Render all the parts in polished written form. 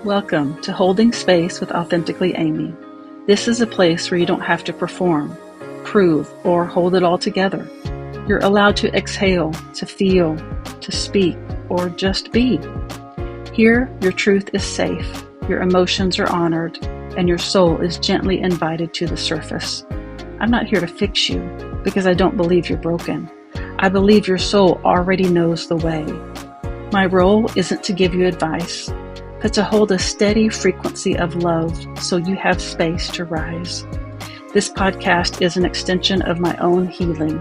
Welcome to Holding Space with Authentically Amy. This is a place where you don't have to perform, prove, or hold it all together. You're allowed to exhale, to feel, to speak, or just be. Here, your truth is safe, your emotions are honored, and your soul is gently invited to the surface. I'm not here to fix you because I don't believe you're broken. I believe your soul already knows the way. My role isn't to give you advice, but to hold a steady frequency of love so you have space to rise. This podcast is an extension of my own healing.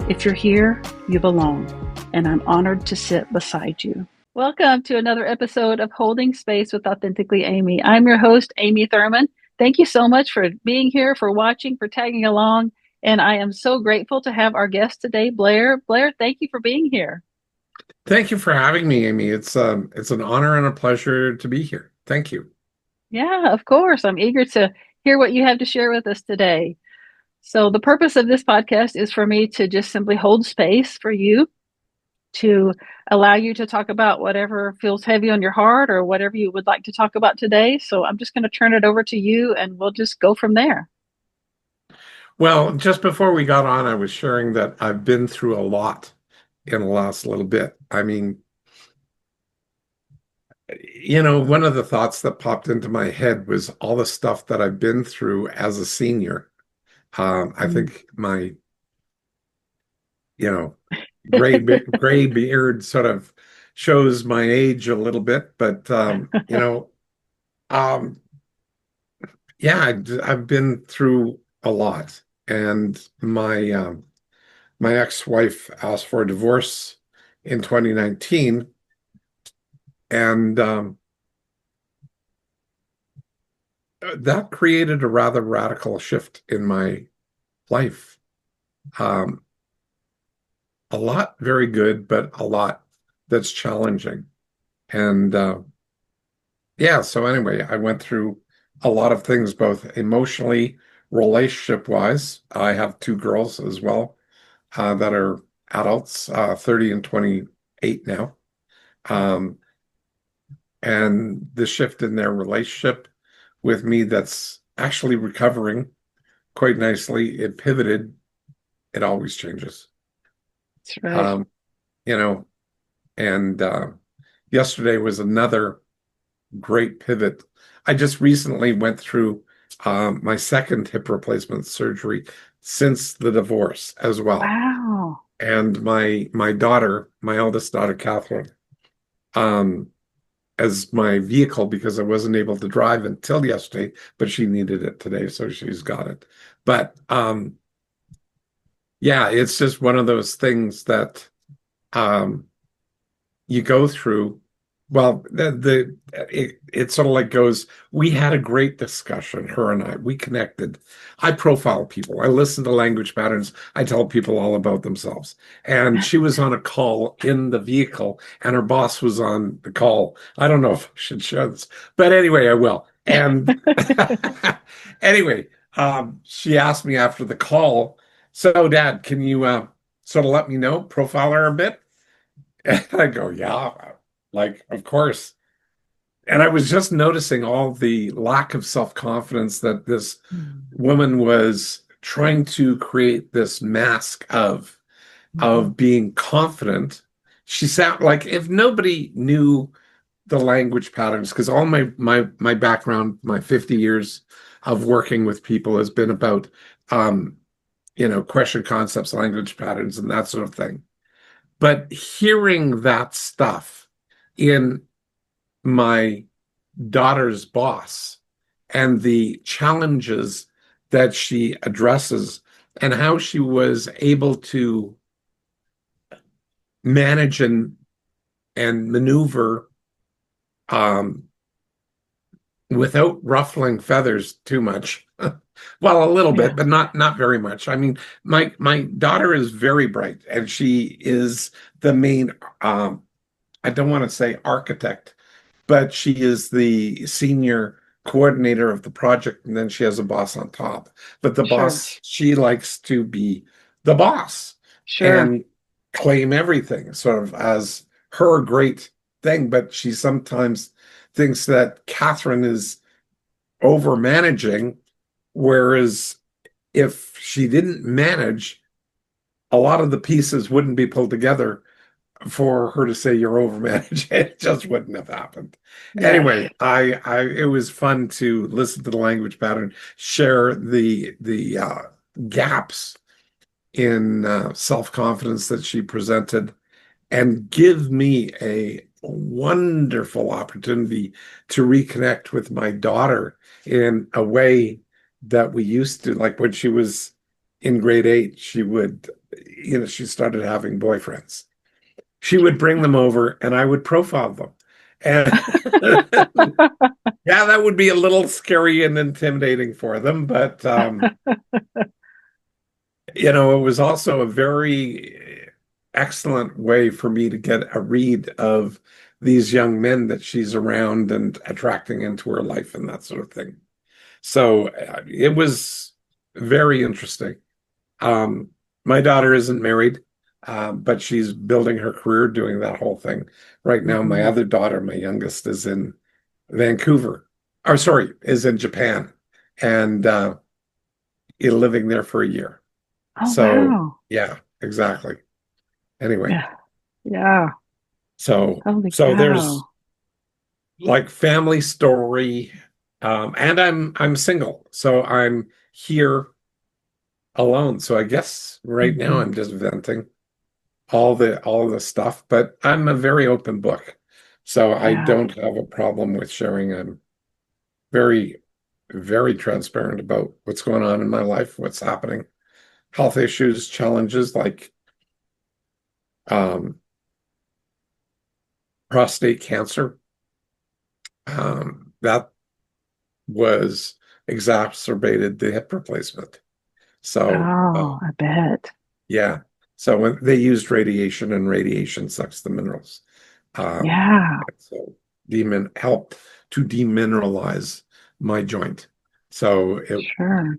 If you're here, you belong, and I'm honored to sit beside you. Welcome to another episode of Holding Space with Authentically Amy. I'm your host, Amy Thurman. Thank you so much for being here, for watching, for tagging along, and I am so grateful to have our guest today, Blair. Blair, thank you for being here. Thank you for having me, Amy. It's an honor and a pleasure to be here. Thank you. Yeah, of course. I'm eager to hear what you have to share with us today. So the purpose of this podcast is for me to just simply hold space for you, to allow you to talk about whatever feels heavy on your heart or whatever you would like to talk about today. So I'm just going to turn it over to you and we'll just go from there. Well, just before we got on, I was sharing that I've been through a lot in the last little bit. I mean, one of the thoughts that popped into my head was all the stuff that I've been through as a senior. I think my, you know, gray beard sort of shows my age a little bit, but um, yeah, I've been through a lot, and my ex-wife asked for a divorce in 2019, and that created a rather radical shift in my life. Um, a lot very good, but a lot that's challenging. And yeah, so anyway, I went through a lot of things, both emotionally, relationship-wise. I have two girls as well that are adults, 30 and 28 now. Um, and the shift in their relationship with me that's actually recovering quite nicely. It pivoted. It always changes. That's right. Um, you know, and yesterday was another great pivot. I just recently went through my second hip replacement surgery since the divorce as well. Wow. And my daughter, my eldest daughter, Catherine, um, as my vehicle because I wasn't able to drive until yesterday, but she needed it today, so she's got it. But yeah, it's just one of those things that um, you go through. Well, it sort of like goes, we had a great discussion, her and I. We connected. I profile people. I listen to language patterns. I tell people all about themselves. And she was on a call in the vehicle, and her boss was on the call. I don't know if I should share this, but anyway, I will. And anyway, she asked me after the call, so Dad, can you sort of let me know, profile her a bit? And I go, yeah, like, of course. And I was just noticing all the lack of self-confidence that this woman was trying to create this mask of being confident. She sound like if nobody knew the language patterns, because all my background, my 50 years of working with people has been about question concepts, language patterns, and that sort of thing. But hearing that stuff in my daughter's boss and the challenges that she addresses and how she was able to manage and maneuver um, without ruffling feathers too much. Well, a little Yeah, bit, but not very much. I mean, my daughter is very bright, and she is the main. I don't want to say architect, but she is the senior coordinator of the project, and then she has a boss on top. But the sure. boss, she likes to be the boss Sure. and claim everything, sort of as her great thing. But she sometimes thinks that Catherine is over managing, whereas if she didn't manage, a lot of the pieces wouldn't be pulled together for her to say you're overmanaged. It just wouldn't have happened. Yes. Anyway, it was fun to listen to the language pattern, share the gaps in self-confidence that she presented, and give me a wonderful opportunity to reconnect with my daughter in a way that we used to. Like when she was in grade 8, she would, she started having boyfriends. She would bring them over and I would profile them. And yeah, that would be a little scary and intimidating for them, but it was also a very excellent way for me to get a read of these young men that she's around and attracting into her life and that sort of thing. So it was very interesting. Um, my daughter isn't married, but she's building her career doing that whole thing. Right now, my Hmm. other daughter, my youngest, is in Vancouver, or sorry, is in Japan, and is living there for a year. Oh, So wow. yeah, exactly. Anyway, Yeah. Yeah. so Holy so there's cow. like family story, and I'm single, so I'm here alone. So I guess right now Hmm. I'm just venting all the stuff, but I'm a very open book. So I Yeah. don't have a problem with sharing. I'm very, very transparent about what's going on in my life, what's happening, health issues, challenges like um, prostate cancer. That was exacerbated the hip replacement. So Oh, I bet. yeah. So when they used radiation and radiation sucks the minerals. Yeah. So demon helped to demineralize my joint. So it Sure.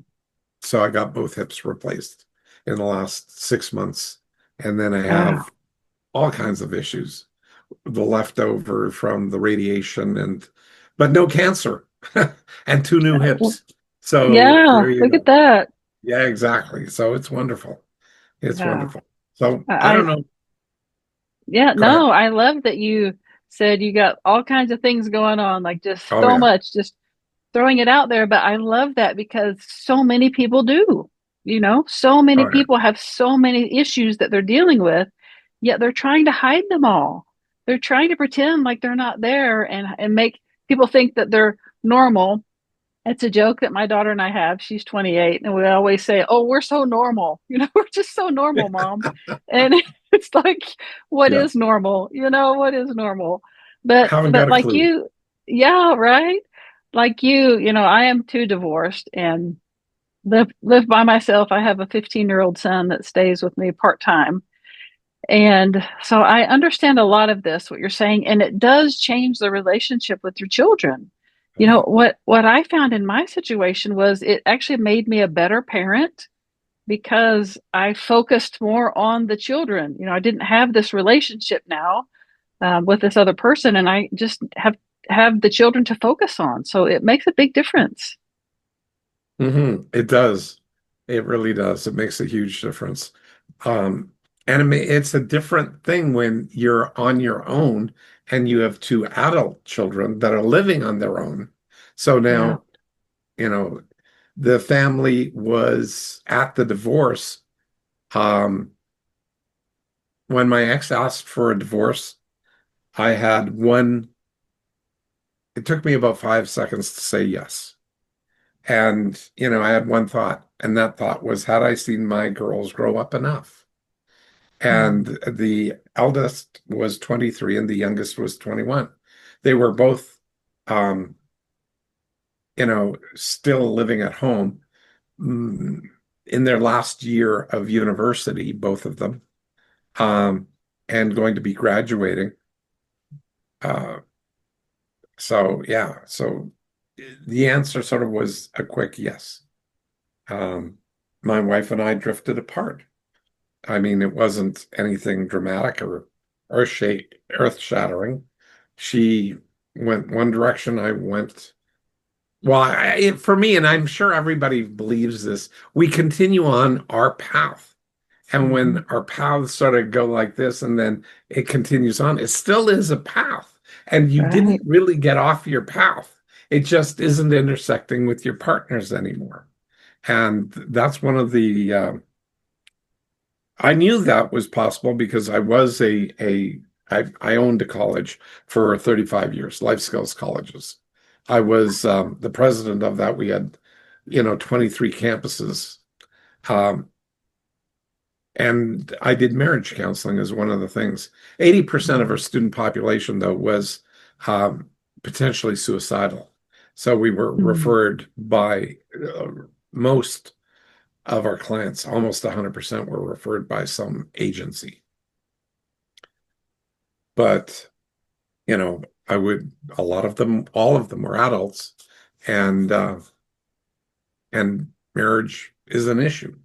so I got both hips replaced in the last 6 months. And then I Wow. have all kinds of issues, the leftover from the radiation and but no cancer and two new Well, hips. So yeah. there you Look at go. that. Yeah, exactly. So it's wonderful. It's Yeah. wonderful. So I I don't know. yeah, Go ahead. no, I love that you said you got all kinds of things going on, like just Oh so yeah. much, just throwing it out there. But I love that because so many people do, so many Oh yeah. people have so many issues that they're dealing with, yet they're trying to hide them all. They're trying to pretend like they're not there and make people think that they're normal. It's a joke that my daughter and I have. She's 28, and we always say, "Oh, we're so normal. We're just so normal, mom." And it's like, what Yeah. is normal? What is normal? But Haven't but got a like clue. you, yeah, right? Like I am too divorced and live by myself. I have a 15-year-old son that stays with me part-time. And so I understand a lot of this, what you're saying, and it does change the relationship with your children. Oh yeah. What I found in my situation was it actually made me a better parent because I focused more on the children. I didn't have this relationship now with this other person, and I just have the children to focus on. So it makes a big difference. It does. It really does. It makes a huge difference. Um, and it's a different thing when you're on your own and you have two adult children that are living on their own. So Yeah. now, you know, the family was at the divorce. Um, when my ex asked for a divorce, I had it took me about 5 seconds to say yes. And, I had one thought, and that thought was, had I seen my girls grow up enough? And Mm. the eldest was 23 and the youngest was 21. They were both, um, still living at home mm, in their last year of university, both of them, um, and going to be graduating. Uh, so, yeah, so the answer sort of was a quick yes. Um, my wife and I drifted apart. I mean, it wasn't anything dramatic or earth shattering. She went one direction, I went. Well, for me, and I'm sure everybody believes this, we continue on our path. And Hmm. when our paths sort of go like this and then it continues on, it still is a path. And you didn't Right. really get off your path. It just isn't intersecting with your partners anymore. And that's one of the, I knew that was possible because I owned a college for 35 years, life skills colleges. I was the president of that. We had, 23 campuses. Um, and I did marriage counseling as one of the things. 80% of our student population, though, was um, potentially suicidal. So we were Mm. referred by most of our clients, almost 100% were referred by some agency. But, I would, a lot of them, all of them were adults, and and marriage is an issue.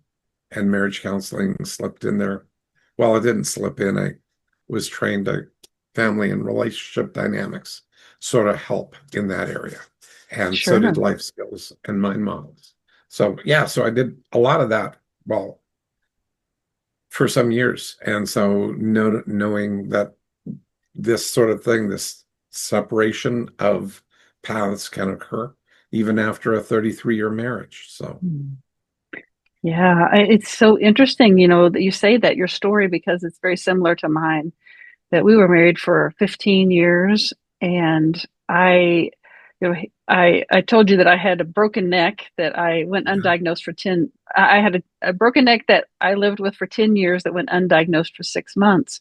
And marriage counseling slipped in there. Well, it didn't slip in. I was trained to family and relationship dynamics sort of help in that area. And so did Sure. life skills and mind models. So yeah, so I did a lot of that, well, for some years. And so knowing that this sort of thing, this separation of paths can occur even after a 33-year marriage. So Mm. Yeah, it's so interesting, that you say that your story because it's very similar to mine. That we were married for 15 years, and I told you that I had a broken neck that I went yeah, undiagnosed for 10. I had a broken neck that I lived with for 10 years that went undiagnosed for 6 months.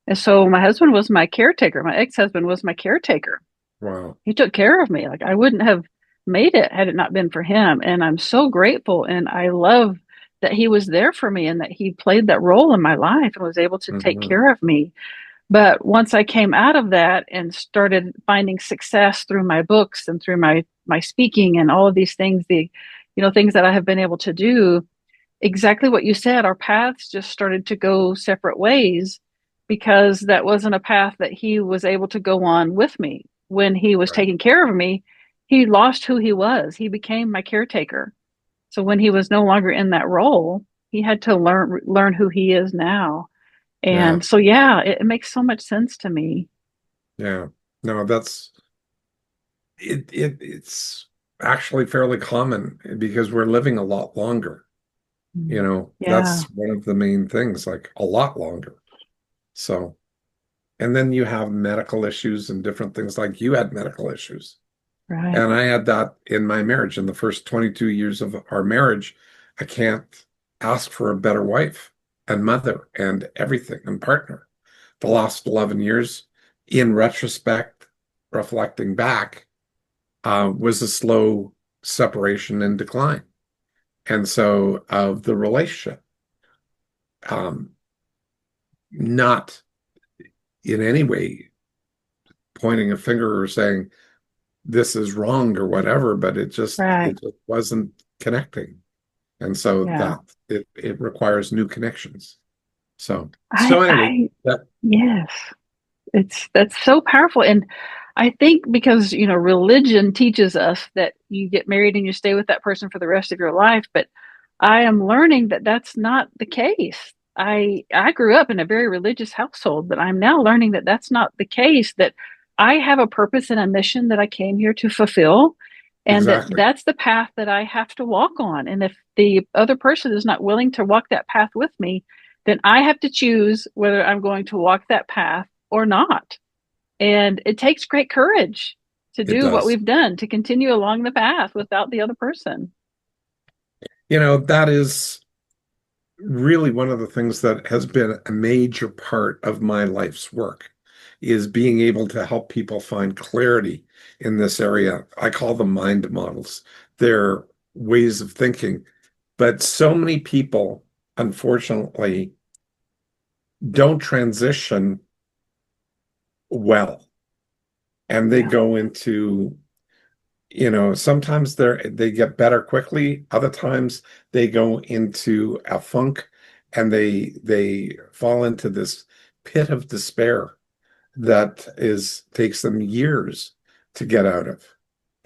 And so my husband was my caretaker. My ex-husband was my caretaker. wow. He took care of me. Like I wouldn't have made it had it not been for him. And I'm so grateful. And I love that he was there for me and that he played that role in my life and was able to take Mhm. care of me. But once I came out of that and started finding success through my books and through my speaking and all of these things, things that I have been able to do, exactly what you said, our paths just started to go separate ways because that wasn't a path that he was able to go on with me. When he was Right. taking care of me, he lost who he was. He became my caretaker. So when he was no longer in that role, he had to learn who he is now. Yeah. And so yeah, it makes so much sense to me. Yeah. No, it's actually fairly common because we're living a lot longer. Mm. That's Yeah, one of the main things, like a lot longer. So, and then you have medical issues and different things like you had medical issues. right. And I had that in my marriage. In the first 22 years of our marriage, I can't ask for a better wife and mother and everything and partner. The last 11 years, in retrospect, reflecting back, was a slow separation and decline. And so of the relationship, um, not in any way pointing a finger or saying this is wrong or whatever, but Right. it just wasn't connecting. And so Yeah. that it requires new connections. So I so anyway, I that yes. That's so powerful. And I think because, religion teaches us that you get married and you stay with that person for the rest of your life, but I am learning that that's not the case. I grew up in a very religious household, but I'm now learning that that's not the case, that I have a purpose and a mission that I came here to fulfill, and that exactly. that's the path that I have to walk on. And if the other person is not willing to walk that path with me, then I have to choose whether I'm going to walk that path or not. And it takes great courage to It do what does. we've done, to continue along the path without the other person. That is really one of the things that has been a major part of my life's work is being able to help people find clarity in this area. I call them mind models. They're ways of thinking, but so many people, unfortunately, don't transition well, and they Yeah. go into, sometimes they get better quickly, other times they go into a funk and they fall into this pit of despair that is takes them years to get out of.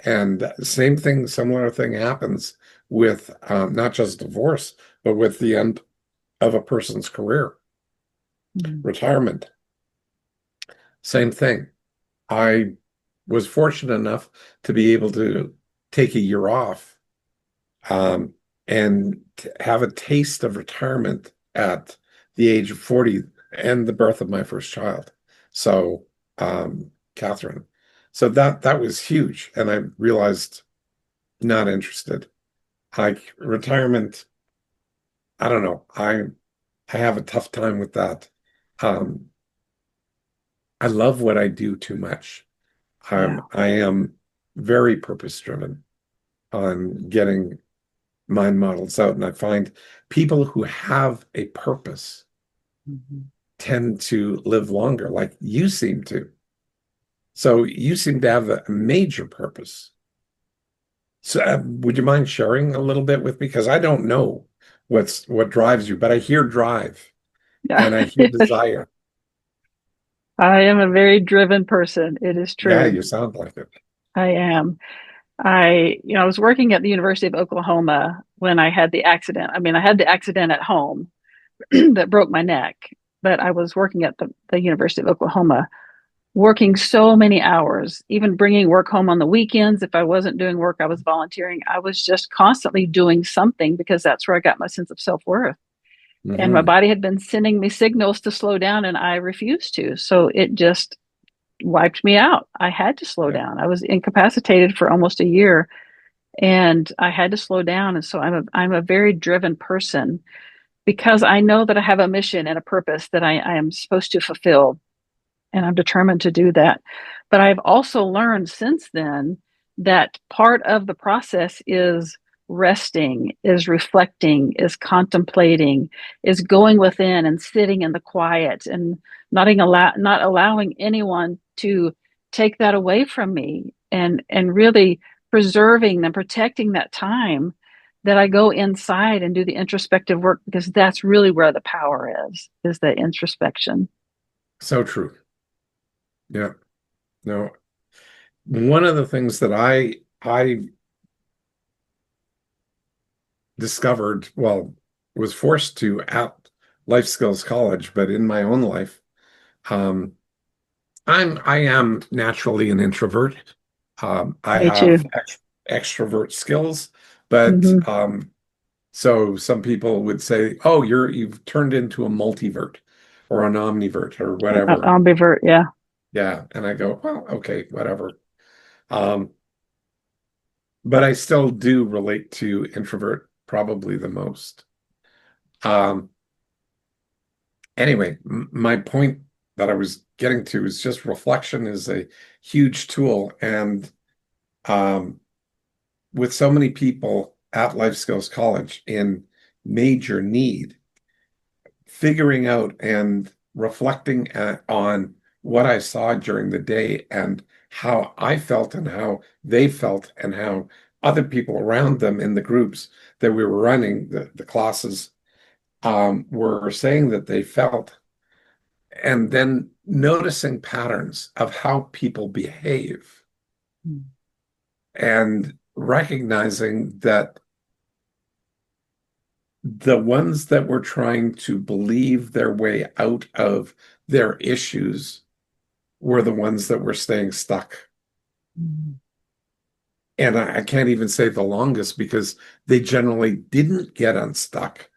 And same thing, similar thing happens with not just divorce, but with the end of a person's career, Mm. retirement. Same thing. I was fortunate enough to be able to take a year off and have a taste of retirement at the age of 40 and the birth of my first child. So, Catherine. So that was huge. And I realized not interested. Like retirement, I don't know. I have a tough time with that. Um, I love what I do too much. Yeah. I am very purpose driven on getting mind models out. And I find people who have a purpose Mhm. tend to live longer, like you seem to. So you seem to have a major purpose. So would you mind sharing a little bit with me? Because I don't know what drives you, but I hear drive Yeah. and I hear Yes. desire. I am a very driven person. It is Yeah, true. you sound like it. I am. I was working at the University of Oklahoma when I had the accident. I mean, I had the accident at home that broke my neck, but I was working at the University of Oklahoma, working so many hours, even bringing work home on the weekends. If I wasn't doing work, I was volunteering. I was just constantly doing something because that's where I got my sense of self worth. And my Hmm. body had been sending me signals to slow down, and I refused to. So it just wiped me out. I had to slow Yeah. down. I was incapacitated for almost a year, and I had to slow down. And so I'm a very driven person because I know that I have a mission and a purpose that I am supposed to fulfill, and I'm determined to do that. But I've also learned since then that part of the process is resting, is reflecting, is contemplating, is going within and sitting in the quiet and not allowing anyone to take that away from me, and really preserving and protecting that time that I go inside and do the introspective work, because that's really where the power is the introspection. So true. Yeah. No, one of the things that I discovered, well, was forced to at Life Skills College, but in my own life, um, I am naturally an introvert. I Me too. have extrovert skills, but Hmm. so some people would say, "Oh, you've turned into a multivert or an omnivert or whatever." Ambivert, yeah. Yeah, and I go, "Well, okay, whatever." Um, but I still do relate to introvert probably the most. Um, anyway, my point that I was getting to is just reflection is a huge tool, and um, with so many people at Life Skills College in major need, figuring out and reflecting on what I saw during the day and how I felt and how they felt and how other people around them in the groups that we were running, the classes, were saying that they felt, and then noticing patterns of how people behave and recognizing that the ones that were trying to believe their way out of their issues were the ones that were staying stuck. Mhm. And I can't even say the longest because they generally didn't get unstuck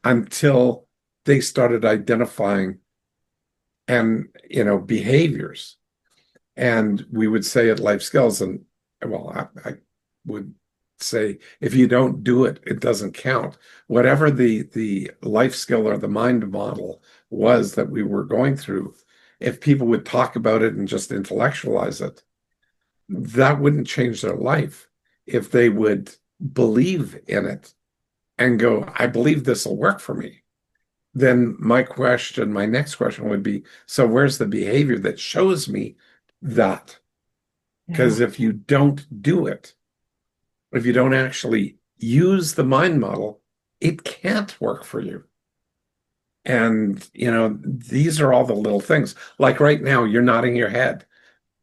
until they started identifying and, behaviors. And we would say at Life Skills, and well, I would say if you don't do it, it doesn't count. Whatever the life skill or the mind model was that we were going through, if people would talk about it and just intellectualize it, that wouldn't change their life. If they would believe in it and go, I believe this will work for me, then my next question would be, so where's the behavior that shows me that? Yeah. Because if you don't do it, if you don't actually use the mind model, it can't work for you. And, these are all the little things. Like right now, you're nodding your head.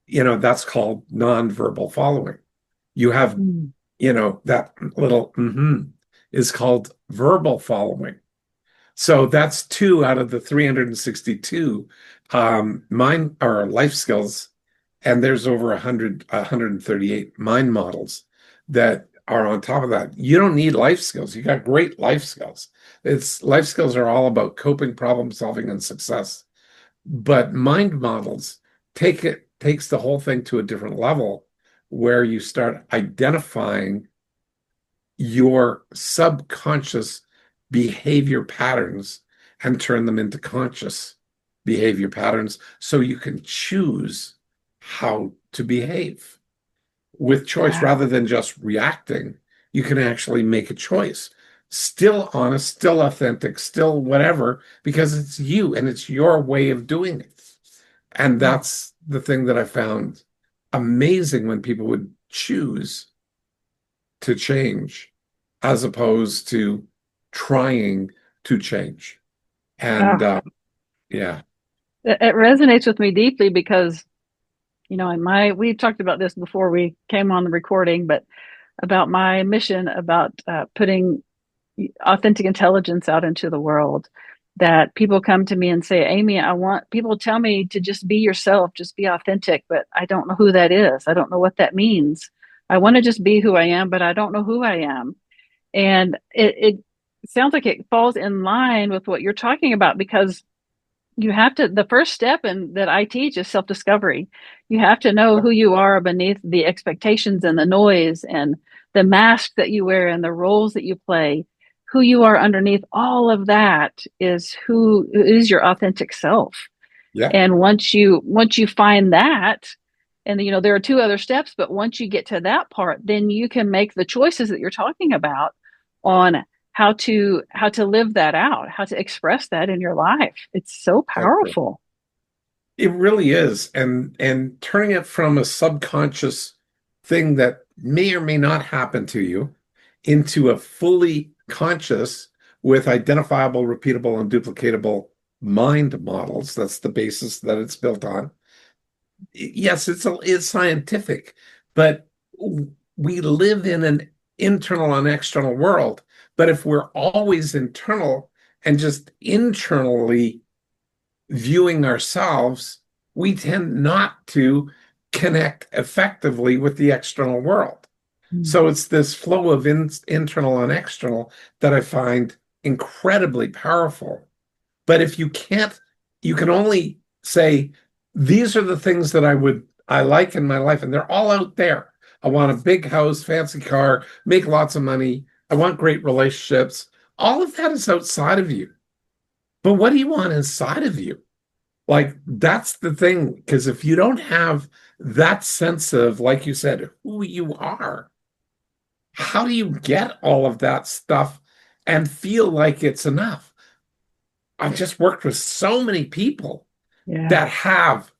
that's called nonverbal following. You have, Mm. that little is called verbal following. So that's two out of the 362 mind or life skills. And there's over 138 mind models that are on top of that. You don't need life skills. You got great life skills. It's life skills are all about coping, problem solving, and success. But mind models takes the whole thing to a different level where you start identifying your subconscious behavior patterns and turn them into conscious behavior patterns so you can choose how to behave with choice rather Wow. than just reacting. You can actually make a choice. Still honest, still authentic, still whatever, because it's you and it's your way of doing it. And Mm. that's the thing that I found amazing when people would choose to change as opposed to trying to change. Oh, And yeah, it resonates with me deeply because, in we talked about this before we came on the recording, but about my mission about putting authentic intelligence out into the world. That people come to me and say, Amy, I want people tell me to just be yourself, just be authentic, but I don't know who that is. I don't know what that means. I want to just be who I am, but I don't know who I am. And it sounds like it falls in line with what you're talking about because you have to the first step in that I teach is self-discovery. You have to know who you are beneath the expectations and the noise and the mask that you wear and the roles that you play. Who you are underneath all of that is who is your authentic self. yeah, And once you find that, and there are two other steps, but once you get to that part, then you can make the choices that you're talking about on how to live that out, how to express that in your life. It's so so true. powerful. It really is. And turning it from a subconscious thing that may or may not happen to you into a fully conscious with identifiable, repeatable, and duplicatable mind models. That's the basis that it's built on. Yes, it's scientific, but we live in an internal and external world. But if we're always internal and just internally viewing ourselves, we tend not to connect effectively with the external world. Mm. So it's this flow of internal and external that I find incredibly powerful. But if you can't, you can only say, these are the things that I like in my life, and they're all out there. I want a big house, fancy car, make lots of money. I want great relationships. All of that is outside of you. But what do you want inside of you? Like, that's the thing. Because if you don't have that sense of, like you said, who you are, how do you get all of that stuff and feel like it's enough? I've just worked with so many people Yeah. that have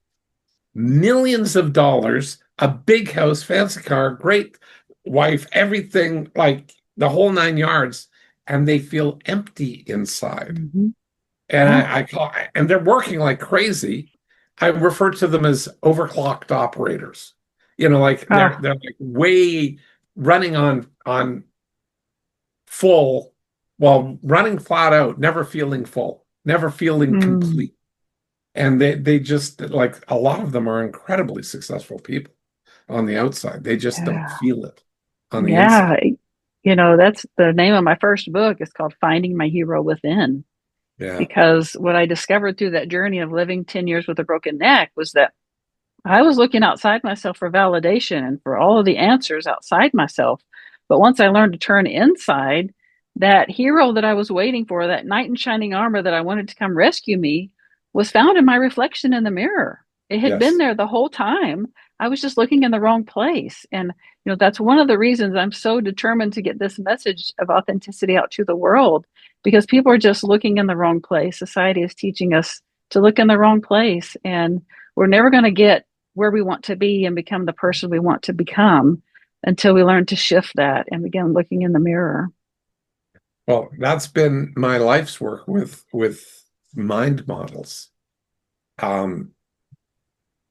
millions of dollars, a big house, fancy car, great wife, everything like the whole nine yards, and they feel empty inside. Mm-hmm. And Yeah. I call, and they're working like crazy. I refer to them as overclocked operators. Like they're Ah. they're like way running on full while running flat out, never feeling full, never feeling Mm. complete. And they just like a lot of them are incredibly successful people on the outside. They just don't Yeah. feel it on the Yeah. inside. That's the name of my first book. It's called Finding My Hero Within. Yeah. Because what I discovered through that journey of living 10 years with a broken neck was that I was looking outside myself for validation and for all of the answers outside myself. But once I learned to turn inside, that hero that I was waiting for, that knight in shining armor that I wanted to come rescue me, was found in my reflection in the mirror. It had been Yes. there the whole time. I was just looking in the wrong place. And, that's one of the reasons I'm so determined to get this message of authenticity out to the world because people are just looking in the wrong place. Society is teaching us to look in the wrong place. And we're never going to get where we want to be and become the person we want to become until we learn to shift that and begin looking in the mirror. Well, that's been my life's work with mind models. Um,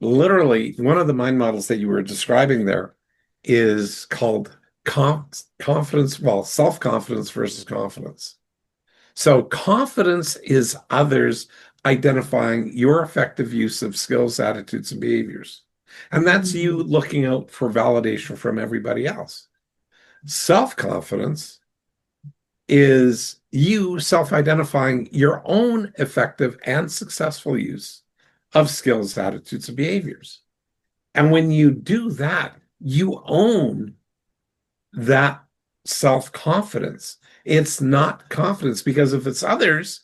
literally one of the mind models that you were describing there is called confidence, well, self-confidence versus confidence. So confidence is others identifying your effective use of skills, attitudes, and behaviors. And that's you Mm. looking out for validation from everybody else. Self-confidence is you self-identifying your own effective and successful use of skills, attitudes, and behaviors. And when you do that, you own that self-confidence. It's not confidence, because if it's others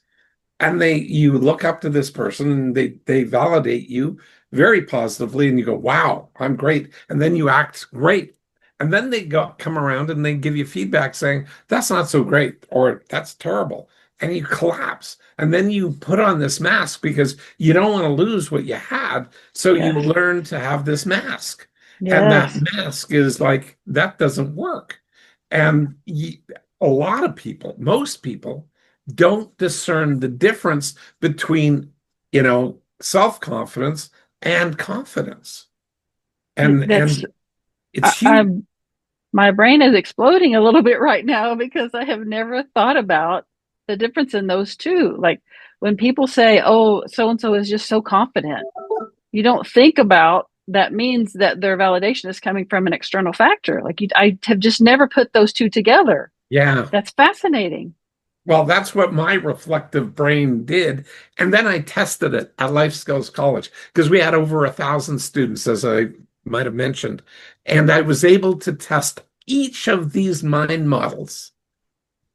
and you look up to this person and they validate you very positively and you go, wow, I'm great. And then you act great. And then they come around and they give you feedback saying, that's not so great, or that's terrible. And you collapse. And then you put on this mask because you don't want to lose what you had. So you Yes. learn to have this mask. And that Yes. mask is like, that doesn't work. And a lot of people, most people, don't discern the difference between, self-confidence and confidence. That's And it's huge. I'm my brain is exploding a little bit right now because I have never thought about the difference in those two. Like when people say, "Oh, so and so is just so confident," you don't think about that means that their validation is coming from an external factor. I have just never put those two together. Yeah. That's fascinating. Well, that's what my reflective brain did. And then I tested it at Life Skills College because we had over 1,000 students, as I might have mentioned. And I was able to test each of these mind models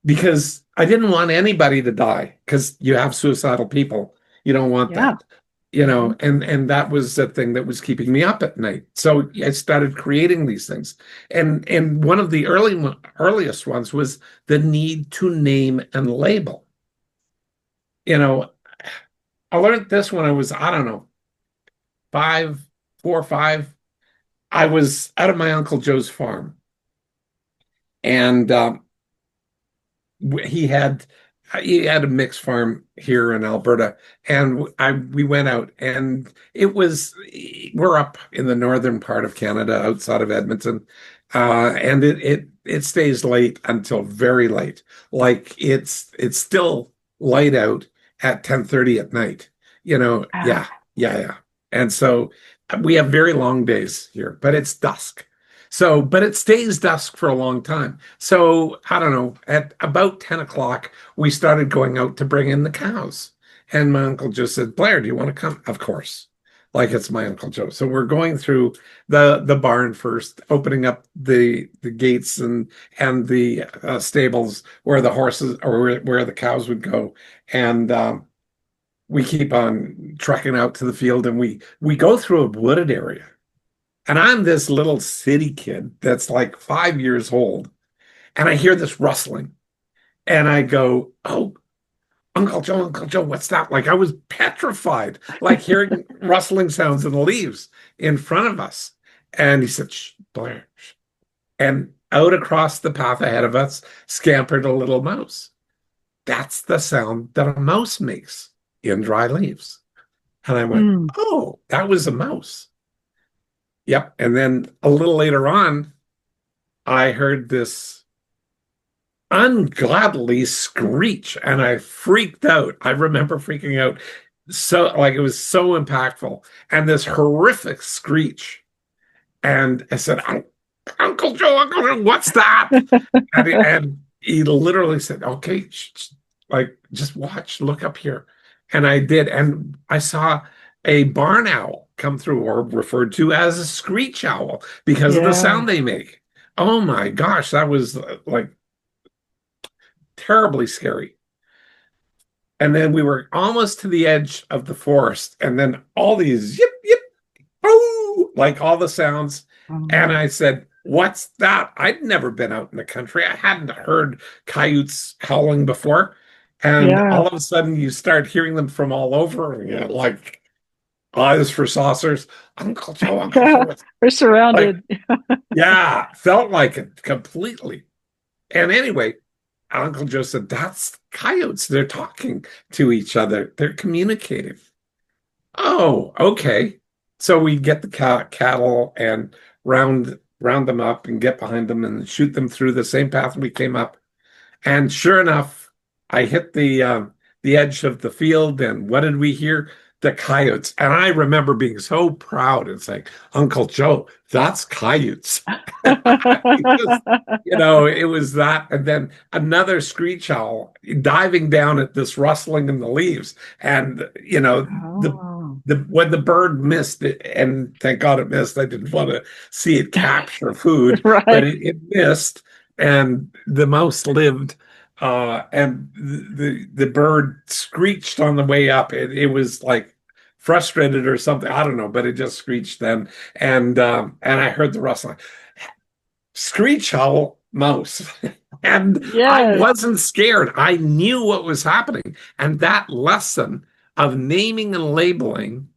because I didn't want anybody to die, because you have suicidal people. You don't want Yeah. that, Hmm. and that was the thing that was keeping me up at night. So I started creating these things. And one of the earliest ones was the need to name and label. You know, I learned this when I was, I don't know, 5, 4 or 5. I was out of my Uncle Joe's farm, and he had he had a mixed farm here in Alberta, and we went out, and we're up in the northern part of Canada, outside of Edmonton, and it stays late until very late. Like it's still light out at 10:30 at night. Ah, Yeah, yeah, yeah. And so we have very long days here, but it's dusk. So, but it stays dusk for a long time. So I don't know, at about 10 o'clock, we started going out to bring in the cows. And my uncle just said, Blair, do you want to come? Of course. Like it's my Uncle Joe. So we're going through the barn first, opening up the gates and the stables where the horses, or where the cows would go. And we keep on trekking out to the field, and we go through a wooded area. And I'm this little city kid that's like 5 years old. And I hear this rustling. And I go, oh, Uncle Joe, what's that? Like I was petrified, like hearing rustling sounds in the leaves in front of us. And he said, shh, Blair. Shh. And out across the path ahead of us scampered a little mouse. That's the sound that a mouse makes in dry leaves. And I went, mm, oh, that was a mouse. Yep. And then a little later on, I heard this ungodly screech, and I freaked out. I remember freaking out, so like it was so impactful, and this horrific screech. And I said, Uncle Joe, what's that? And he literally said, okay, like just watch, look up here. And I did. And I saw a barn owl come through, or referred to as a screech owl, because of the yeah. sound they make. Oh my gosh, that was like terribly scary. And then we were almost to the edge of the forest, and then all these yip, yip, oh, like all the sounds. And Um, I said, what's that? I'd never been out in the country. I hadn't heard coyotes howling before. And yeah. all of a sudden, you start hearing them from all over, like eyes for saucers. Uncle Joe, what's We're like, surrounded. yeah, felt like it completely. And anyway, Uncle Joe said, that's coyotes. They're talking to each other, they're communicating. Oh, okay. So we get the cattle and round them up and get behind them and shoot them through the same path we came up. And sure enough, I hit the edge of the field, and what did we hear? The coyotes. And I remember being so proud. It's like, Uncle Joe, that's coyotes. Just, it was that. And then another screech owl diving down at this rustling in the leaves. And, Oh, the when the bird missed it, and thank God it missed, I didn't want to see it capture food, but right. it missed, and the mouse lived. And the bird screeched on the way up. It was like frustrated or something. I don't know, but it just screeched then. And I heard the rustling. Screech owl mouse. And I Yes. wasn't scared. I knew what was happening. And that lesson of naming and labeling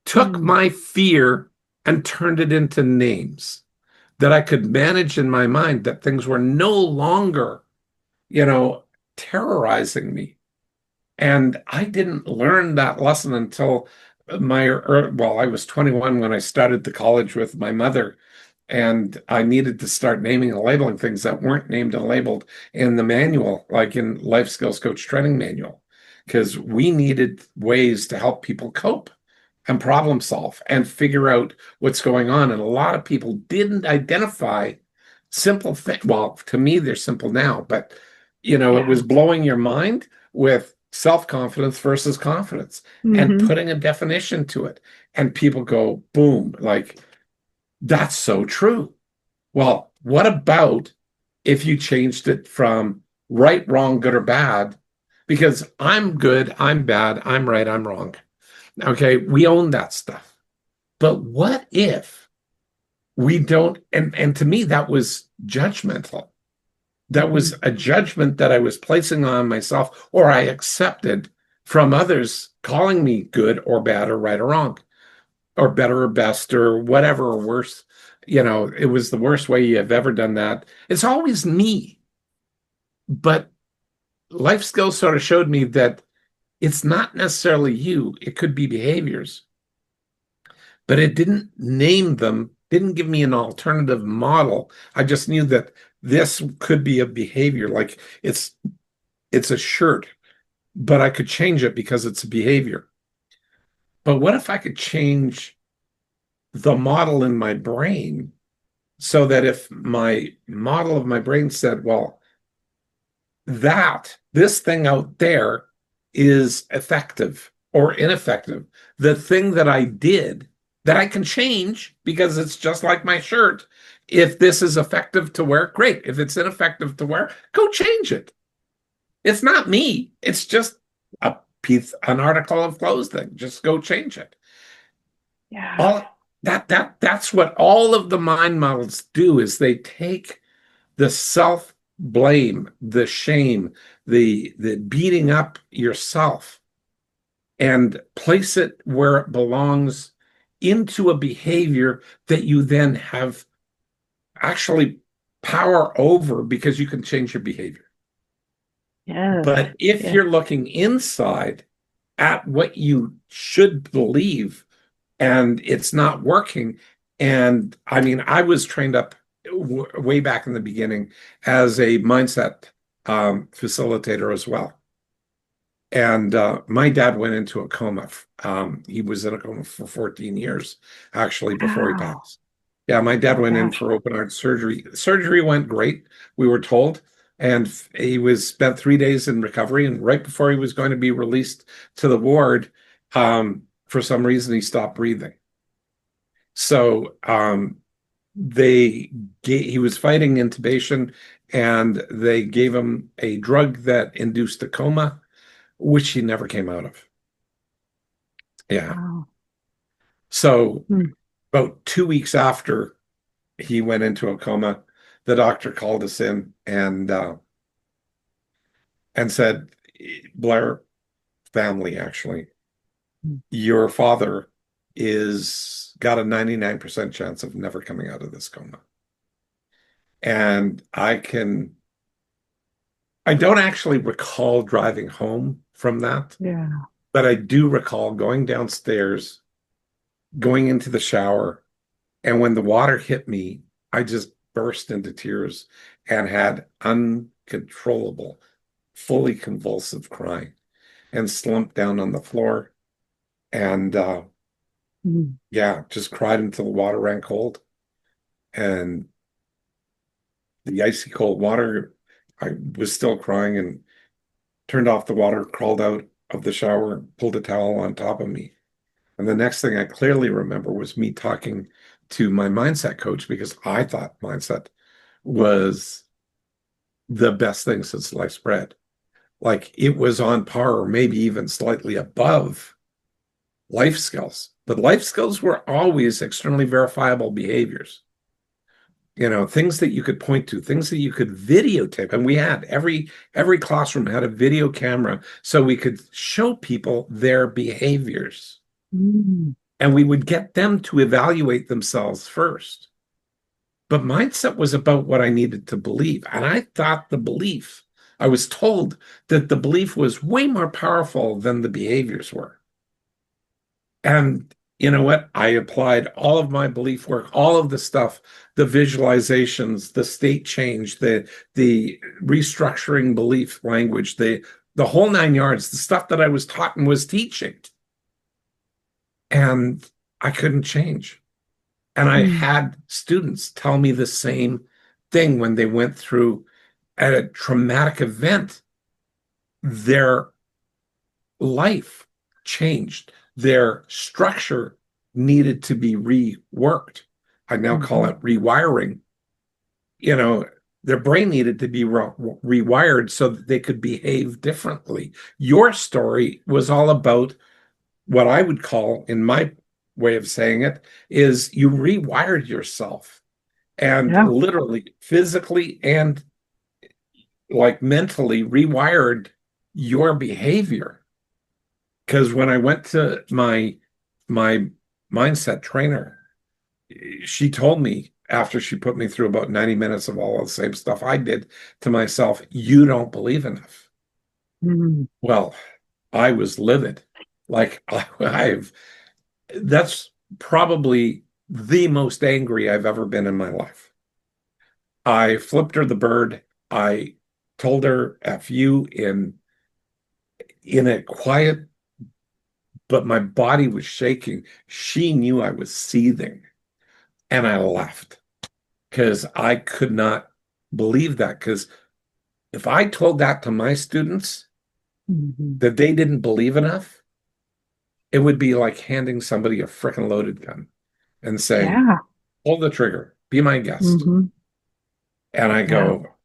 took Mm, my fear and turned it into names that I could manage in my mind, that things were no longer, you know, terrorizing me. And I didn't learn that lesson until I was 21 when I started the college with my mother. And I needed to start naming and labeling things that weren't named and labeled in the manual, like in Life Skills Coach Training Manual, because we needed ways to help people cope and problem solve and figure out what's going on. And a lot of people didn't identify simple things. Well, to me, they're simple now, but it yeah. was blowing your mind with self-confidence versus confidence and Hmm. putting a definition to it. And people go, boom, like, that's so true. Well, what about if you changed it from right, wrong, good, or bad? Because I'm good, I'm bad, I'm right, I'm wrong. Okay, we own that stuff. But what if we don't? And to me, that was judgmental. That was Hmm. a judgment that I was placing on myself, or I accepted from others calling me good or bad or right or wrong or better or best or whatever or worse. It was the worst way you have ever done that. It's always me. But life skills sort of showed me that it's not necessarily you, it could be behaviors, but it didn't name them, didn't give me an alternative model. I just knew that this could be a behavior, like it's a shirt, but I could change it because it's a behavior. But what if I could change the model in my brain so that if my model of my brain said, well, that this thing out there is effective or ineffective, the thing that I did that I can change because it's just like my shirt. If this is effective to wear, great. If it's ineffective to wear, go change it. It's not me. It's just a piece, an article of clothing. Just go change it. Yeah. All that's what all of the mind models do, is they take the self blame, the shame, the beating up yourself, and place it where it belongs into a behavior that you then have actually power over because you can change your behavior. Yes. But if Yeah. you're looking inside at what you should believe and it's not working, and I mean, I was trained up way back in the beginning as a mindset facilitator as well. And my dad went into a coma. He was in a coma for 14 years, actually, before he Wow. passed. Yeah, my dad Oh went in gosh. for open heart surgery. Surgery went great, we were told. And he was spent 3 days in recovery. And right before he was going to be released to the ward, for some reason, he stopped breathing. So he was fighting intubation, and they gave him a drug that induced a coma, which he never came out of. Yeah. Wow. So Mm. about 2 weeks after he went into a coma, the doctor called us in and said, Blair family, actually, Mm. your father is got a 99% chance of never coming out of this coma. And I don't actually recall driving home from that, Yeah. but I do recall going downstairs going into the shower. And when the water hit me, I just burst into tears and had uncontrollable, fully convulsive crying and slumped down on the floor. And Mm. yeah, just cried until the water ran cold. And the icy cold water, I was still crying and turned off the water, crawled out of the shower, pulled a towel on top of me. And the next thing I clearly remember was me talking to my mindset coach because I thought mindset was the best thing since sliced bread. Like it was on par or maybe even slightly above life skills. But life skills were always externally verifiable behaviors. Things that you could point to, things that you could videotape. And we had every classroom had a video camera so we could show people their behaviors. Mm. And we would get them to evaluate themselves first. But mindset was about what I needed to believe. And I thought I was told that the belief was way more powerful than the behaviors were. And you know what? I applied all of my belief work, all of the stuff, the visualizations, the state change, the restructuring belief language, the whole 9 yards, the stuff that I was taught and was teaching. And I couldn't change. And I Mm. had students tell me the same thing when they went through a traumatic event. Their life changed. Their structure needed to be reworked. I now call Mhm. it rewiring. You know, their brain needed to be rewired so that they could behave differently. Your story was all about what I would call, in my way of saying it, is you rewired yourself and Yeah. literally, physically, and like mentally rewired your behavior. Because when I went to my mindset trainer, she told me after she put me through about 90 minutes of all the same stuff I did to myself, you don't believe enough. Mm. Well, I was livid. Like I've that's probably the most angry I've ever been in my life. I flipped her the bird. I told her F you in a quiet, but my body was shaking. She knew I was seething, and I left because I could not believe that. Because if I told that to my students Mhm. that they didn't believe enough, it would be like handing somebody a freaking loaded gun and saying, Yeah. pull the trigger, be my guest. Hmm. And I Yeah. go,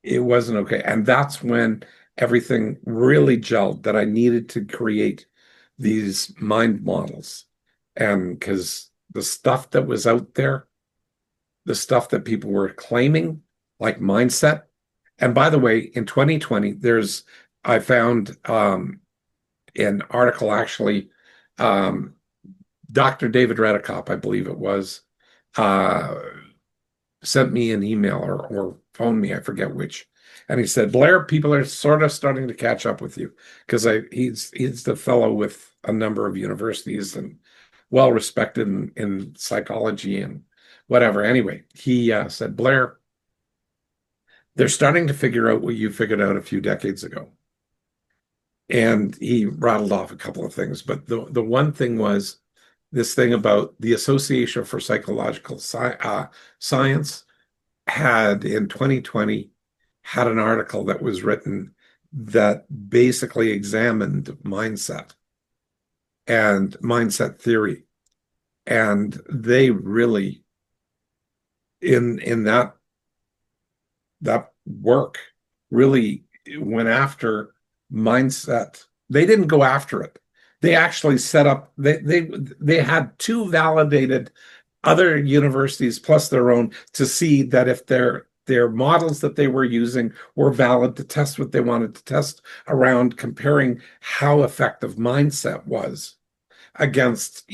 it wasn't okay. And that's when everything really gelled that I needed to create these mind models. And because the stuff that was out there, the stuff that people were claiming, like mindset. And by the way, in 2020, I found an article actually, um, Dr. David Reddicoff, I believe it was, uh, sent me an email or phoned me, I forget which. And he said, Blair, people are sort of starting to catch up with you because he's the fellow with a number of universities and well respected in psychology and whatever. Anyway, he said, Blair, they're starting to figure out what you figured out a few decades ago. And he rattled off a couple of things, but the one thing was this thing about the Association for Psychological Science had in 2020 had an article that was written that basically examined mindset and mindset theory. And they really in that work really went after mindset. They didn't go after it. They actually set up they had two validated other universities plus their own to see that if their models that they were using were valid to test what they wanted to test around comparing how effective mindset was against,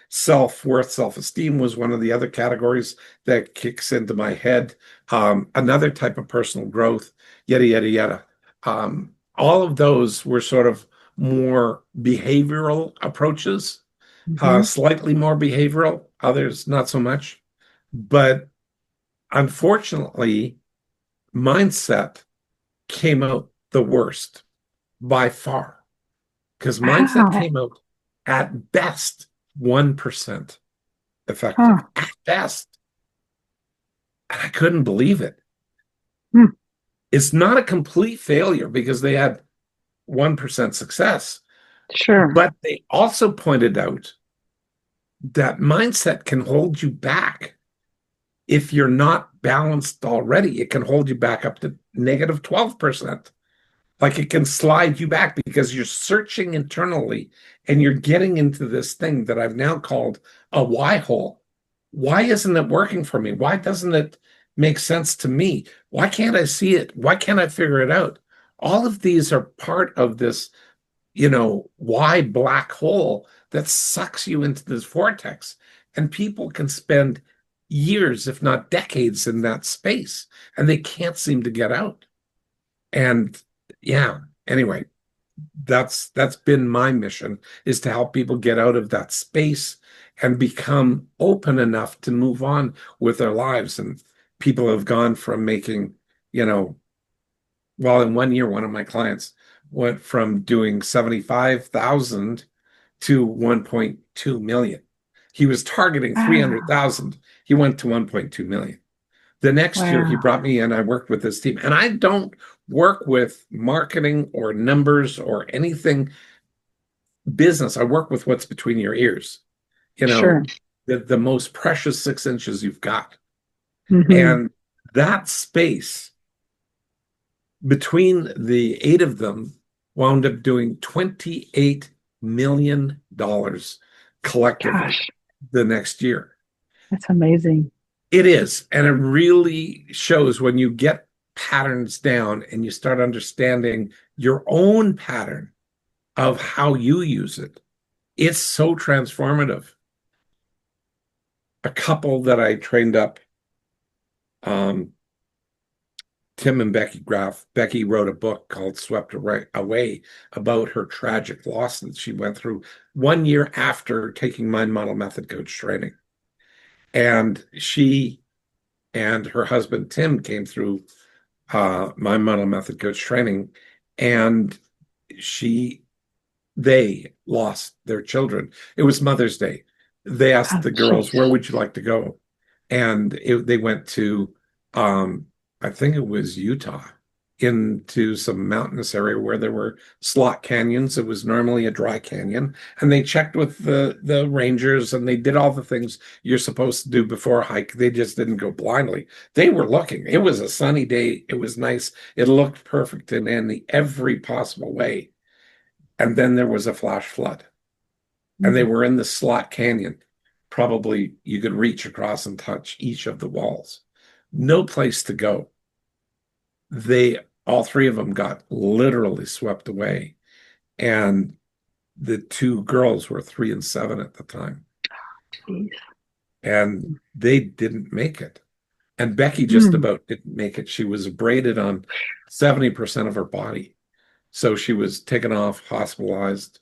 self-worth, self-esteem was one of the other categories that kicks into my head. Another type of personal growth, yada, yada, yada. All of those were sort of more behavioral approaches Hmm. Slightly more behavioral, others not so much. But unfortunately, mindset came out the worst by far because mindset How? came out at best 1% effective, Huh. at best. And I couldn't believe it. Hmm. It's not a complete failure because they had 1% success, Sure. but they also pointed out that mindset can hold you back. If you're not balanced already, it can hold you back up to negative 12%. Like it can slide you back because you're searching internally and you're getting into this thing that I've now called a why hole. Why isn't it working for me? Why doesn't it make sense to me? Why can't I see it? Why can't I figure it out? All of these are part of this, why black hole that sucks you into this vortex. And people can spend years, if not decades, in that space, and they can't seem to get out. And yeah, anyway, that's been my mission is to help people get out of that space and become open enough to move on with their lives. And people have gone from making, you know, well, in 1 year, one of my clients went from doing 75,000 to 1.2 million. He was targeting Wow. 300,000. He went to 1.2 million. The next year, he Wow. brought me in. I worked with his team, and I don't work with marketing or numbers or anything business. I work with what's between your ears, you know, Sure. the most precious 6 inches you've got. Hmm. And that space between the eight of them wound up doing $28 million collectively Gosh, the next year. that's amazing. It is. And it really shows when you get patterns down and you start understanding your own pattern of how you use it. It's so transformative. A couple that I trained up, um, Tim and Becky Graff. Becky wrote a book called Swept Away about her tragic loss that she went through 1 year after taking Mind Model Method Coach training. And she and her husband, Tim, came through my Model Method Coach training. And she they lost their children. It was Mother's Day. They asked Oh, the girls, jeez. where would you like to go? And they went to, I think it was Utah, into some mountainous area where there were slot canyons. It was normally a dry canyon. And they checked with the rangers and they did all the things you're supposed to do before a hike. They just didn't go blindly. They were looking. It was a sunny day. It was nice. It looked perfect in every possible way. And then there was a flash flood, and they Mm. were in the slot canyon. Probably you could reach across and touch each of the walls. No place to go. They, all three of them got literally swept away. And the two girls were 3 and 7 at the time, Jeez. and they didn't make it. And Becky just Mm. about didn't make it. She was abraded on 70% of her body. So she was taken off, hospitalized.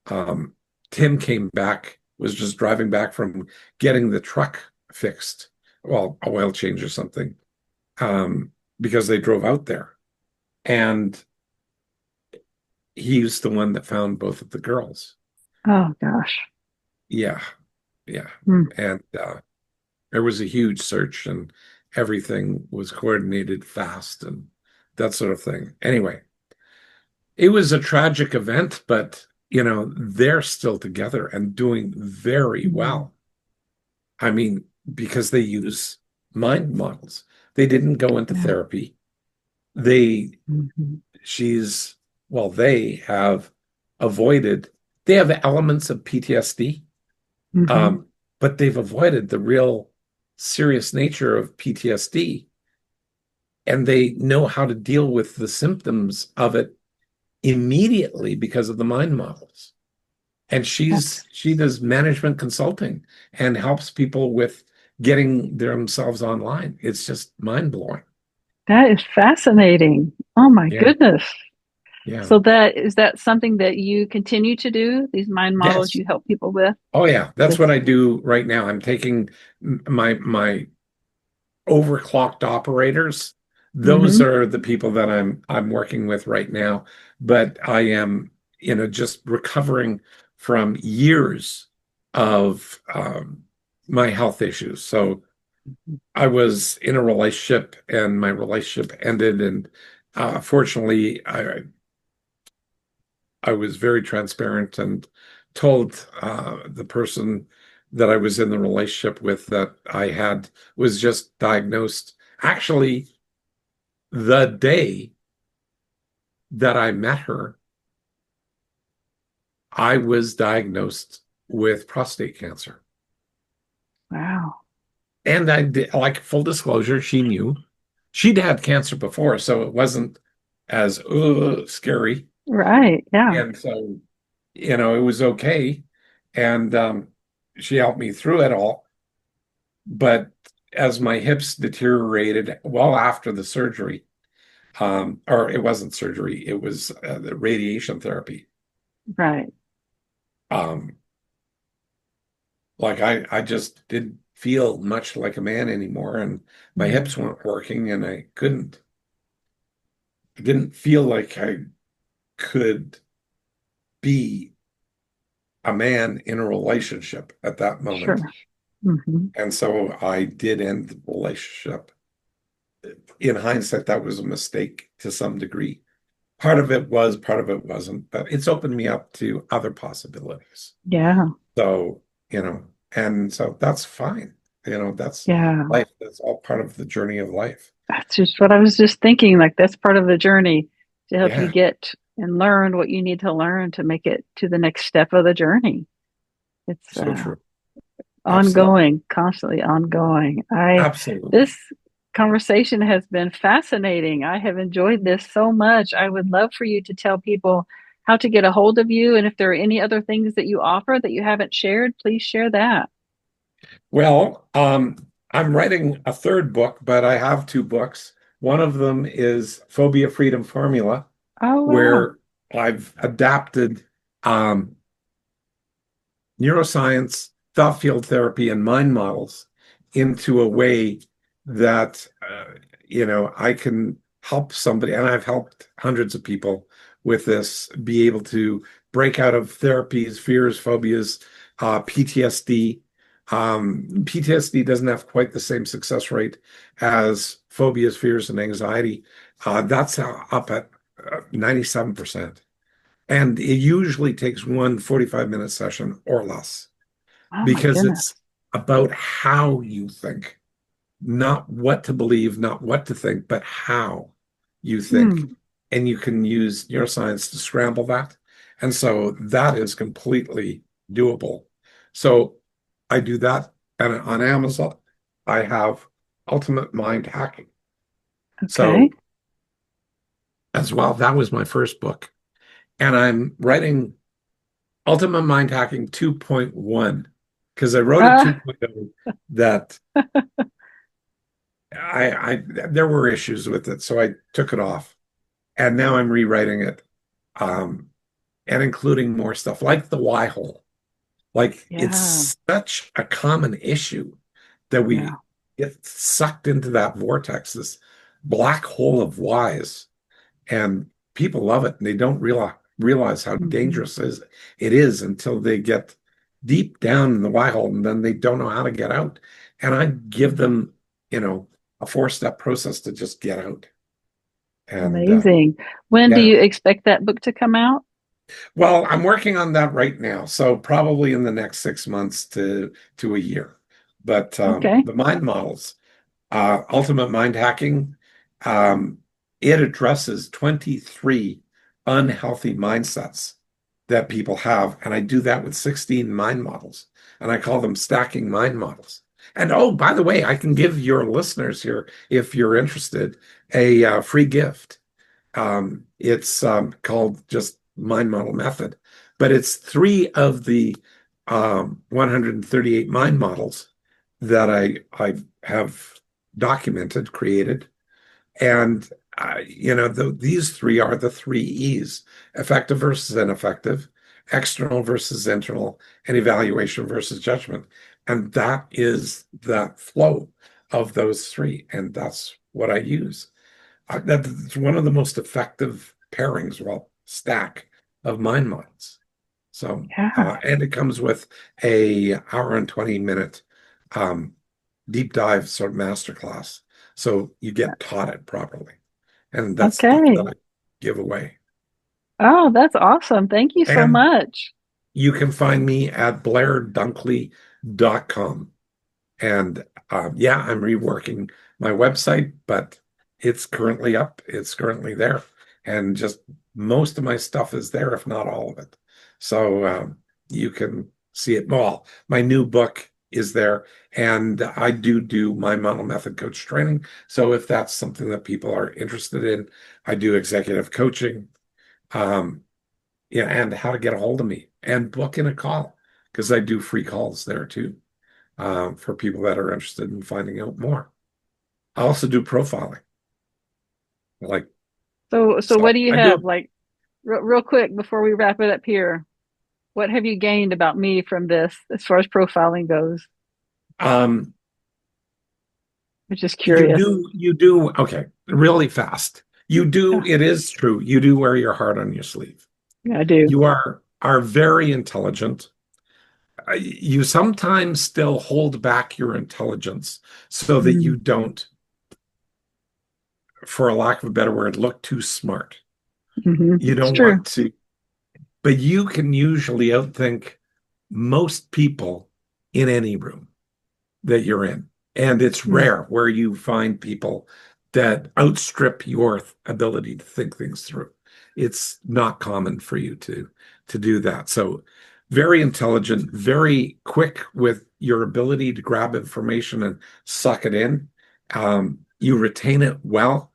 Um, Tim came back, was just driving back from getting the truck fixed, well, a oil change or something, because they drove out there. And he's the one that found both of the girls. Oh, gosh. Yeah, yeah. Mm. And there was a huge search and everything was coordinated fast and that sort of thing. Anyway, it was a tragic event, but they're still together and doing very Mm. well. I mean, because they use mind models. They didn't go into Yeah. therapy. They, Hmm. she's, well, they have avoided, they have elements of PTSD, Hmm. um, but they've avoided the real serious nature of PTSD. And they know how to deal with the symptoms of it immediately because of the mind models. And That's she does management consulting and helps people with getting themselves online. It's just mind blowing. that is fascinating. Oh my Yeah, goodness. Yeah. So that is that something that you continue to do? These mind models Yes. you help people with? Oh yeah, that's what This. I do right now. I'm taking my overclocked operators. Those Mm-hmm. are the people that I'm working with right now. But I am, just recovering from years of my health issues. So I was in a relationship and my relationship ended, and fortunately, I was very transparent and told the person that I was in the relationship with that I had was just diagnosed. Actually, the day that I met her, I was diagnosed with prostate cancer. Wow. And I did, like full disclosure, she knew she'd had cancer before, so it wasn't as scary. Right. Yeah. And so, it was okay. And she helped me through it all. But as my hips deteriorated well after the surgery, or it wasn't surgery, it was the radiation therapy. Right. Um, like I just didn't feel much like a man anymore, and my Mm. hips weren't working, and I didn't feel like I could be a man in a relationship at that moment. Sure. Mm-hmm. And so I did end the relationship. In hindsight, that was a mistake to some degree. Part of it was, part of it wasn't, but it's opened me up to other possibilities. Yeah. So, and so that's fine. That's Yeah. life. That's all part of the journey of life. That's just what I was just thinking. Like that's part of the journey to help you Yeah, get and learn what you need to learn to make it to the next step of the journey. It's so true. Absolutely. ongoing, constantly ongoing. I Absolutely. This conversation has been fascinating. I have enjoyed this so much. I would love for you to tell people how to get a hold of you and if there are any other things that you offer that you haven't shared, please share that. Well, I'm writing a third book, but I have two books. One of them is Phobia Freedom Formula, Oh wow. where I've adapted um, neuroscience, thought field therapy, and mind models into a way that I can help somebody, and I've helped hundreds of people with this, be able to break out of therapies, fears, phobias, PTSD. PTSD doesn't have quite the same success rate as phobias, fears, and anxiety. That's up at 97%. And it usually takes one 45-minute session or less Oh my because goodness. it's about how you think, not what to believe, not what to think, but how you think. Hmm. And you can use neuroscience to scramble that. And so that is completely doable. So I do that. And on Amazon, I have Ultimate Mind Hacking. Okay. So as well, that was my first book. And I'm writing Ultimate Mind Hacking 2.1 because I wrote a Uh, 2.0 that I there were issues with it, so I took it off. And now I'm rewriting it, um, and including more stuff like the why hole. Like yeah. it's such a common issue that Yeah. we get sucked into that vortex, this black hole of whys, and people love it and they don't realize how Hmm. dangerous it is until they get deep down in the why hole and then they don't know how to get out. And I give them, a four-step process to just get out. And Amazing. When do yeah, you expect that book to come out? well, I'm working on that right now, so probably in the next 6 months to a year. But Okay. the mind models, ultimate mind hacking, um, it addresses 23 unhealthy mindsets that people have. And I do that with 16 mind models. And I call them stacking mind models. And oh, by the way, I can give your listeners here, if you're interested, a free gift. It's called just Mind Model Method, but it's three of the 138 mind models that I have documented, created, and these three are the three E's: effective versus ineffective, external versus internal, and evaluation versus judgment. And that is the flow of those three. And that's what I use. That's one of the most effective pairings, well, stack of mind mods. So, Yeah. and it comes with a hour and 20-minute um, deep dive sort of masterclass. So you get taught it properly. And that's stuff that Okay. I give away. Oh, that's awesome. Thank you so And much. you can find me at blairdunkley.com. And yeah, I'm reworking my website, but it's currently up. It's currently there. And just most of my stuff is there, if not all of it. So you can see it. Well, my new book is there. And I do my model method coach training. So if that's something that people are interested in, I do executive coaching. Um, yeah, and how to get a hold of me and book in a call because I do free calls there too for people that are interested in finding out more. I also do profiling. Like, So what so do you I have? do. Like, real quick before we wrap it up here, what have you gained about me from this as far as profiling goes? Um, I'm just curious. okay, really fast. Yeah, It is true. You do wear your heart on your sleeve. yeah, I do. You are very intelligent. You sometimes still hold back your intelligence so that Mm, you don't, for a lack of a better word, look too smart. You it's don't true. want to, but you can usually outthink most people in any room that you're in. And it's Mm, rare where you find people that outstrip your ability to think things through. It's not common for you to do that. So very intelligent, very quick with your ability to grab information and suck it in. You retain it well.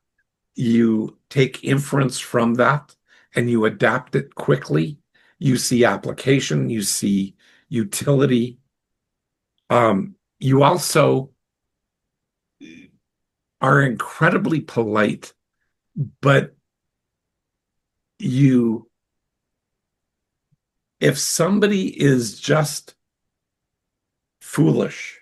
You take inference from that and you adapt it quickly. You see application, you see utility. You also are incredibly polite, but you, if somebody is just foolish,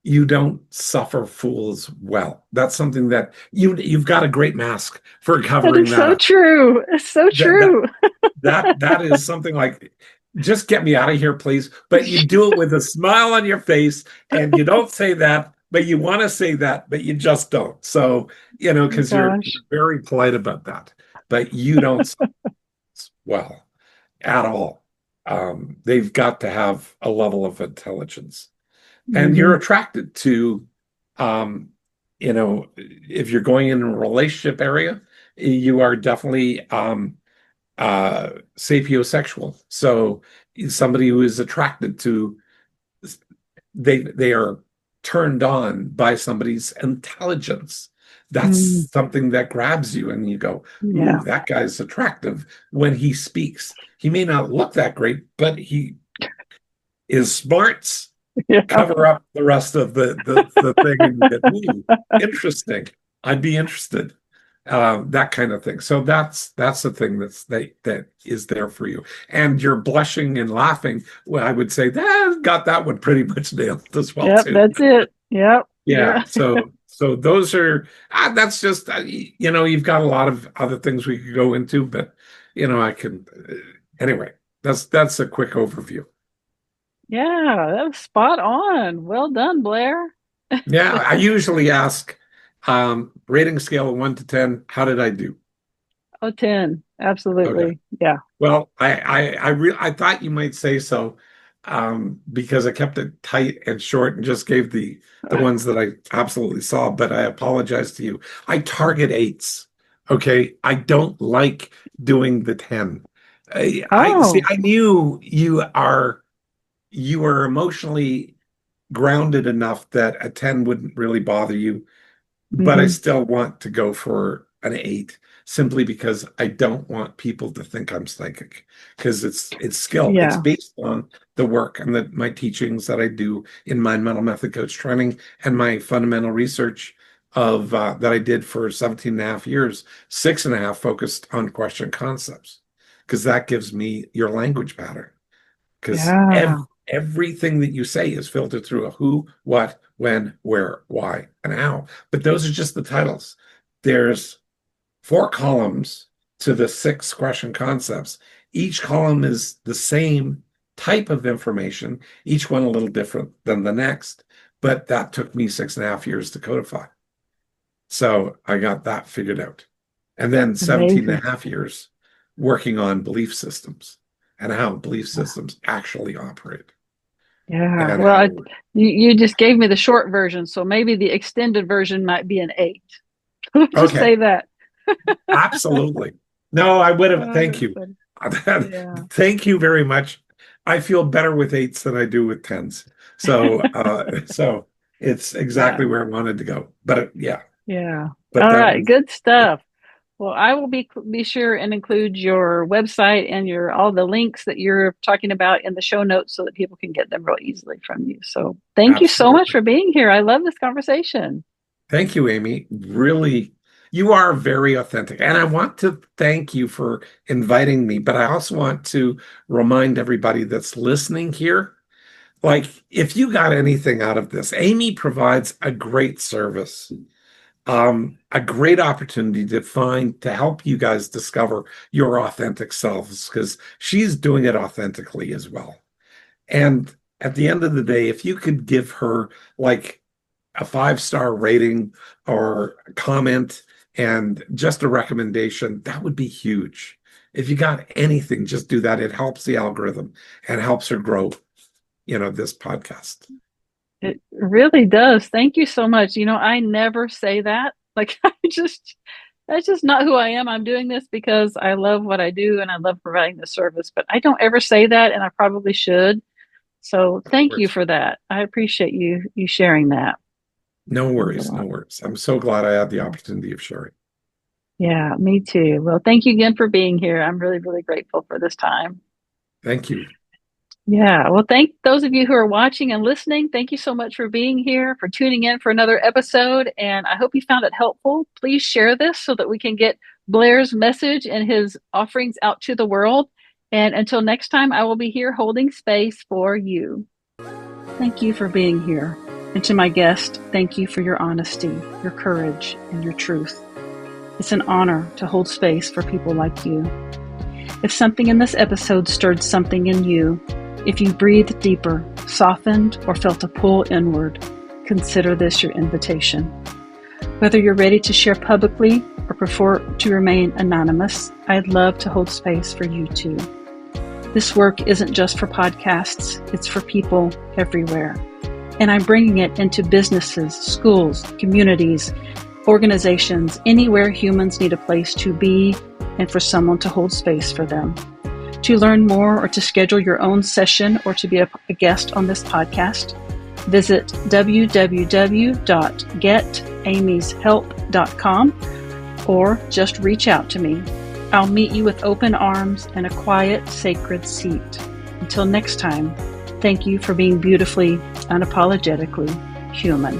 you don't suffer fools well. That's something that you've got a great mask for that covering is that so up. true. It's so That that true. that is something like, just get me out of here, please. But you do it with a smile on your face, and you don't say that, but you want to say that, but you just don't. So, Oh my because you're gosh. very polite about that, but you don't well at all. They've got to have a level of intelligence, and you're Hmm. attracted to, um, if you're going in a relationship area, you are definitely sapiosexual. So somebody who is attracted to, they are turned on by somebody's intelligence. That's Mm, something that grabs you, and you go, "Ooh, yeah. that guy's attractive." When he speaks, he may not look that great, but his smarts Yeah. cover up the rest of the thing, and you get, "Ooh, interesting. I'd be interested." That kind of thing. So that's the thing that is there for you. And you're blushing and laughing. Well, I would say that got that one pretty much nailed as well Yep, too. that's it. Yep. Yeah. You're So those are that's just you've got a lot of other things we could go into, but I can anyway. That's a quick overview. yeah, that was spot on. Well done, Blair. Yeah, I usually ask rating scale of 1 to 10, how did I do? Oh, 10. Okay. Absolutely. Yeah. Well, I thought you might say so, because I kept it tight and short and just gave the ones that I absolutely saw, but I apologize to you. I target eights. Okay. I don't like doing the 10. I see, Oh. I knew you are emotionally grounded enough that a 10 wouldn't really bother you, but I Hmm. still want to go for an eight simply because I don't want people to think I'm psychic, because it's skill. It's Yeah. based on the work and my teachings that I do in my mental method coach training and my fundamental research of that I did for 17 and a half years, 6.5 focused on question concepts, because that gives me your language pattern. Because Yeah. everything that you say is filtered through a who, what, when, where, why, and how. But those are just the titles. There's 4 columns to the 6 question concepts. Each column is the same type of information, each one a little different than the next. But that took me 6.5 years to codify. So I got that figured out. And then 17 and Amazing. a half years working on belief systems and how belief systems actually operate Yeah. and Well, how. you just gave me the short version, so maybe the extended version might be an 8. Let's just Okay, say that. absolutely. No, I would have. Oh, Thank that's you. funny. Yeah. Thank you very much. I feel better with 8s than I do with 10s. So, so it's Yeah. exactly where I wanted to go. But yeah, Yeah. but All that right. was Good stuff. Well, I will be sure and include your website and your all the links that you're talking about in the show notes so that people can get them real easily from you. So thank you so much absolutely. for being here. I love this conversation. Thank you, Amy. Really, you are very authentic. And I want to thank you for inviting me, but I also want to remind everybody that's listening here, like, if you got anything out of this, Amy provides a great service, a great opportunity to help you guys discover your authentic selves, because she's doing it authentically as well. And at the end of the day, if you could give her like a 5-star rating or a comment and just a recommendation, that would be huge. If you got anything, just do that. It helps the algorithm and helps her grow, this podcast. It really does. Thank you so much. I never say that. Like that's just not who I am. I'm doing this because I love what I do and I love providing the service, but I don't ever say that and I probably should. So Of thank you course. for that. I appreciate you sharing that. No Means a worries, no lot. worries. I'm so glad I had the Yeah. opportunity of sharing. Yeah, me too. Well, thank you again for being here. I'm really, really grateful for this time. Thank you. Yeah, well, thank those of you who are watching and listening. Thank you so much for being here, for tuning in for another episode. And I hope you found it helpful. Please share this so that we can get Blair's message and his offerings out to the world. And until next time, I will be here holding space for you. Thank you for being here. And to my guest, thank you for your honesty, your courage, and your truth. It's an honor to hold space for people like you. If something in this episode stirred something in you, if you breathed deeper, softened, or felt a pull inward, consider this your invitation. Whether you're ready to share publicly or prefer to remain anonymous, I'd love to hold space for you too. This work isn't just for podcasts, it's for people everywhere. And I'm bringing it into businesses, schools, communities, organizations, anywhere humans need a place to be and for someone to hold space for them. To learn more or to schedule your own session or to be a guest on this podcast, visit www.getamyshelp.com or just reach out to me. I'll meet you with open arms and a quiet, sacred seat. Until next time, thank you for being beautifully, unapologetically human.